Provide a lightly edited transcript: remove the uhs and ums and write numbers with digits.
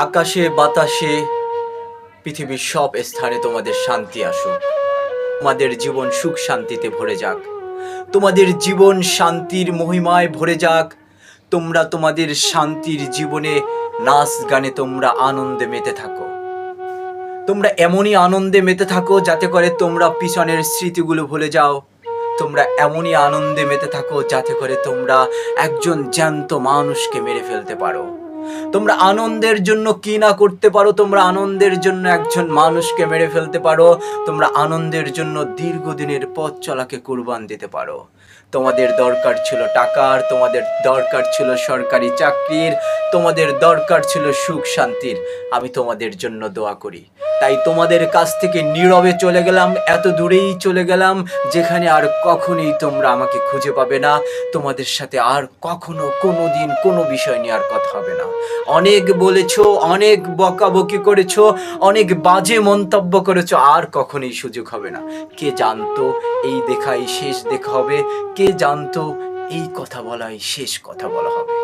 আকাশে বাতাসে পৃথিবীর সব স্থানে তোমাদের শান্তি আসুক। তোমাদের জীবন সুখ শান্তিতে ভরে যাক। তোমাদের জীবন শান্তির মহিমায় ভরে যাক। তোমরা তোমাদের শান্তির জীবনে নাচ গানে তোমরা আনন্দে মেতে থাকো। তোমরা এমনই আনন্দে মেতে থাকো যাতে করে তোমরা পিছনের স্মৃতিগুলো ভুলে যাও। তোমরা এমনই আনন্দে মেতে থাকো যাতে করে তোমরা একজন জ্যান্ত মানুষকে মেরে ফেলতে পারো। তোমরা আনন্দের জন্য কি না করতে পারো। তোমরা আনন্দের জন্য একজন মানুষকে মেরে ফেলতে পারো। তোমরা আনন্দের জন্য দীর্ঘদিনের পথ চলাকে কুরবান দিতে পারো। তোমাদের দরকার ছিল টাকার, তোমাদের দরকার ছিল সরকারি চাকরির, তোমাদের দরকার ছিল সুখ শান্তির। আমি তোমাদের জন্য দোয়া করি। তাই তোমাদের কাছ থেকে নীরবে চলে গেলাম, এত দূরেই চলে গেলাম যেখানে আর কখনোই তোমরা আমাকে খুঁজে পাবে না। তোমাদের সাথে আর কখনো কোনোদিন কোনো বিষয় নিয়ে আর কথা হবে না। অনেক বলেছো, অনেক বকাবকি করেছো, অনেক বাজে মন্তব্য করেছো, আর কখনোই সুযোগ হবে না। কে জানতো এই দেখাই শেষ দেখা হবে? কে জানতো এই কথা বলাই শেষ কথা বলা হবে?